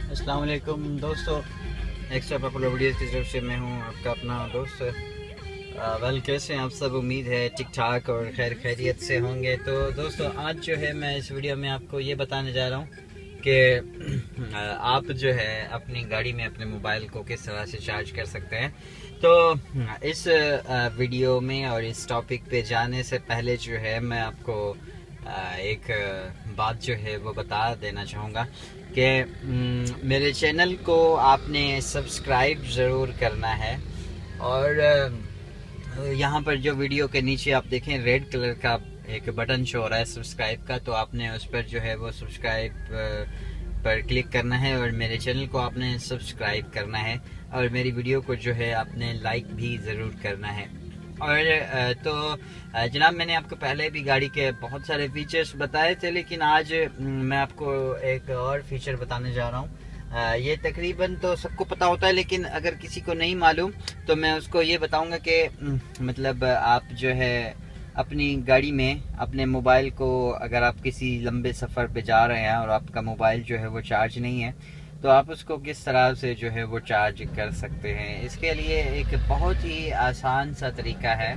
अस्सलाम वालेकुम दोस्तों, एक्स्ट्रा पॉपुलर वीडियोस की तरफ से मैं हूं आपका अपना दोस्त। कैसे हैं आप सब? उम्मीद है ठीक ठाक और खैर खैरियत से होंगे। तो दोस्तों, आज जो है मैं इस वीडियो में आपको ये बताने जा रहा हूं कि आप जो है अपनी गाड़ी में अपने मोबाइल को किस तरह से चार्ज कर सकते हैं। तो इस वीडियो में और इस टॉपिक पे जाने से पहले जो है मैं आपको एक बात जो है वो बता देना चाहूँगा कि मेरे चैनल को आपने सब्सक्राइब ज़रूर करना है। और यहाँ पर जो वीडियो के नीचे आप देखें रेड कलर का एक बटन शो हो रहा है सब्सक्राइब का, तो आपने उस पर जो है वो सब्सक्राइब पर क्लिक करना है और मेरे चैनल को आपने सब्सक्राइब करना है और मेरी वीडियो को जो है आपने लाइक भी ज़रूर करना है। और तो जनाब, मैंने आपको पहले भी गाड़ी के बहुत सारे फीचर्स बताए थे, लेकिन आज मैं आपको एक और फीचर बताने जा रहा हूँ। ये तकरीबन तो सबको पता होता है, लेकिन अगर किसी को नहीं मालूम तो मैं उसको ये बताऊंगा कि मतलब आप जो है अपनी गाड़ी में अपने मोबाइल को, अगर आप किसी लंबे सफ़र पे जा रहे हैं और आपका मोबाइल जो है वो चार्ज नहीं है, तो आप उसको किस तरह से जो है वो चार्ज कर सकते हैं। इसके लिए एक बहुत ही आसान सा तरीका है।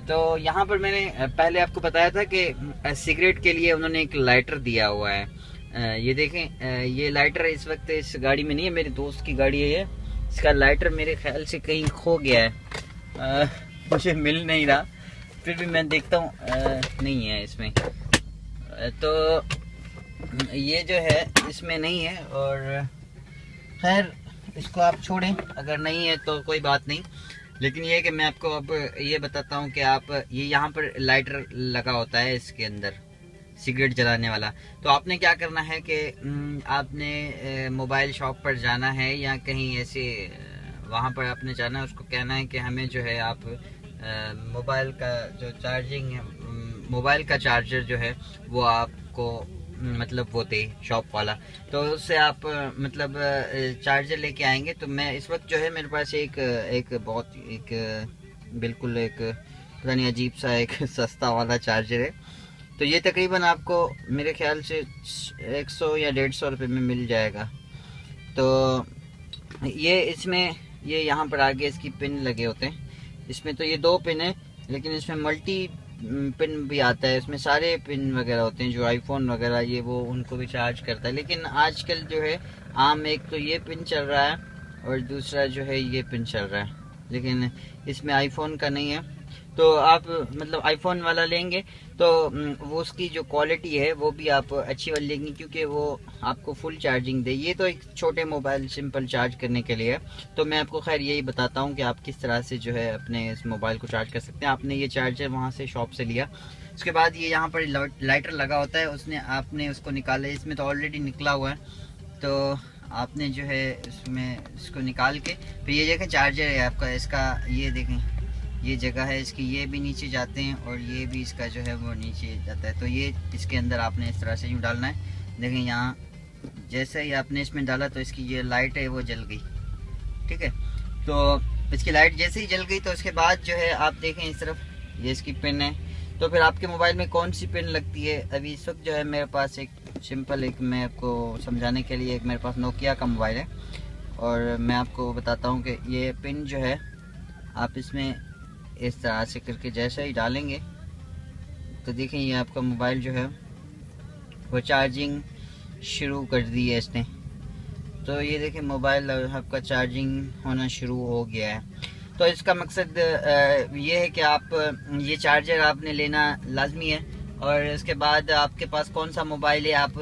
तो यहाँ पर मैंने पहले आपको बताया था कि सिगरेट के लिए उन्होंने एक लाइटर दिया हुआ है। ये देखें, ये लाइटर इस वक्त इस गाड़ी में नहीं है, मेरे दोस्त की गाड़ी है ये। इसका लाइटर मेरे ख्याल से कहीं खो गया है, मुझे मिल नहीं रहा, फिर भी मैं देखता हूँ नहीं है इसमें। तो ये जो है इसमें नहीं है, और खैर इसको आप छोड़ें, अगर नहीं है तो कोई बात नहीं। लेकिन ये है कि मैं आपको अब ये बताता हूँ कि आप ये यहाँ पर लाइटर लगा होता है इसके अंदर, सिगरेट जलाने वाला। तो आपने क्या करना है कि आपने मोबाइल शॉप पर जाना है या कहीं ऐसे वहाँ पर आपने जाना है, उसको कहना है कि हमें जो है आप मोबाइल का जो चार्जिंग है, मोबाइल का चार्जर जो है वो आपको मतलब वो दे शॉप वाला। तो उससे आप मतलब चार्जर लेके आएंगे। तो मैं इस वक्त जो है मेरे पास एक बहुत एक बिल्कुल एक पता नहीं अजीब सा एक सस्ता वाला चार्जर है। तो ये तकरीबन आपको मेरे ख्याल से 100 या 150 रुपये में मिल जाएगा। तो ये इसमें ये यहाँ पर आगे इसकी पिन लगे होते हैं। इसमें तो ये 2 पिन है, लेकिन इसमें मल्टी पिन भी आता है, इसमें सारे पिन वगैरह होते हैं। जो आईफोन वगैरह ये वो उनको भी चार्ज करता है, लेकिन आजकल जो है आम एक तो ये पिन चल रहा है और दूसरा जो है ये पिन चल रहा है, लेकिन इसमें आईफोन का नहीं है। तो आप मतलब आईफोन वाला लेंगे तो वो उसकी जो क्वालिटी है वो भी आप अच्छी वाली लेंगे, क्योंकि वो आपको फुल चार्जिंग दे। ये तो एक छोटे मोबाइल सिंपल चार्ज करने के लिए है। तो मैं आपको खैर यही बताता हूँ कि आप किस तरह से जो है अपने इस मोबाइल को चार्ज कर सकते हैं। आपने ये चार्जर वहाँ से शॉप से लिया, उसके बाद ये यहाँ पर लाइटर लगा होता है, उसने आपने उसको निकाला, इसमें तो ऑलरेडी निकला हुआ है। तो आपने जो है इसमें इसको निकाल के फिर ये देखें चार्जर है आपका, इसका ये देखें ये जगह है इसकी, ये भी नीचे जाते हैं और ये भी इसका जो है वो नीचे जाता है। तो ये इसके अंदर आपने इस तरह से यूँ डालना है। देखें यहाँ जैसे ही आपने इसमें डाला तो इसकी ये लाइट है वो जल गई, ठीक है। तो इसकी लाइट जैसे ही जल गई तो उसके बाद जो है आप देखें इस तरफ ये इसकी पिन है। तो फिर आपके मोबाइल में कौन सी पिन लगती है, अभी इस वक्त जो है मेरे पास एक सिंपल एक, मैं आपको समझाने के लिए, एक मेरे पास नोकिया का मोबाइल है और मैं आपको बताता हूँ कि ये पिन जो है आप इसमें इस तरह से करके जैसे ही डालेंगे तो देखें ये आपका मोबाइल जो है वो चार्जिंग शुरू कर दी है इसने। तो ये देखें मोबाइल आपका चार्जिंग होना शुरू हो गया है। तो इसका मकसद ये है कि आप ये चार्जर आपने लेना लाजमी है, और इसके बाद आपके पास कौन सा मोबाइल है आप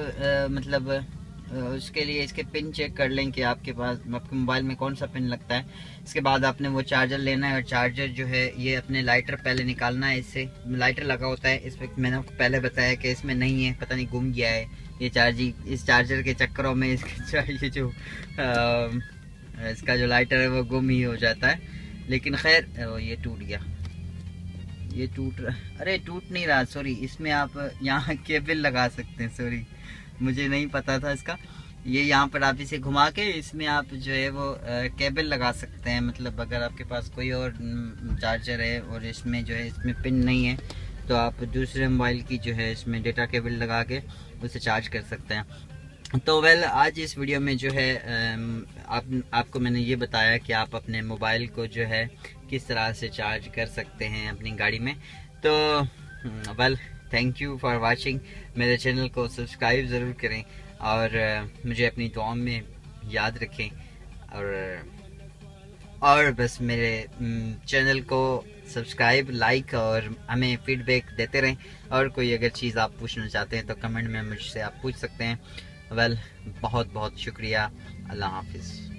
मतलब उसके लिए इसके पिन चेक कर लें कि आपके पास आपके मोबाइल में कौन सा पिन लगता है। इसके बाद आपने वो चार्जर लेना है, और चार्जर जो है ये अपने लाइटर पहले निकालना है। इससे लाइटर लगा होता है, इस वक्त मैंने आपको पहले बताया कि इसमें नहीं है, पता नहीं गुम गया है ये चार्जिंग। इस चार्जर के चक्करों में इसका ये जो इसका जो लाइटर है वो गुम ही हो जाता है। लेकिन खैर ये टूट गया, ये टूट रहा, अरे टूट नहीं रहा, सॉरी। इसमें आप यहाँ केबल लगा सकते हैं, सॉरी मुझे नहीं पता था इसका। ये यहाँ पर आप इसे घुमा के इसमें आप जो है वो केबल लगा सकते हैं। मतलब अगर आपके पास कोई और चार्जर है और इसमें जो है इसमें पिन नहीं है, तो आप दूसरे मोबाइल की जो है इसमें डेटा केबल लगा के उसे चार्ज कर सकते हैं। तो वेल आज इस वीडियो में जो है आपको मैंने ये बताया कि आप अपने मोबाइल को जो है किस तरह से चार्ज कर सकते हैं अपनी गाड़ी में। तो well thank you for watching. मेरे चैनल को सब्सक्राइब ज़रूर करें और मुझे अपनी दुआ में याद रखें। और बस मेरे चैनल को सब्सक्राइब, लाइक और हमें फीडबैक देते रहें। और कोई अगर चीज़ आप पूछना चाहते हैं तो कमेंट में मुझसे आप पूछ सकते हैं। वेल बहुत बहुत शुक्रिया। अल्लाह हाफिज़।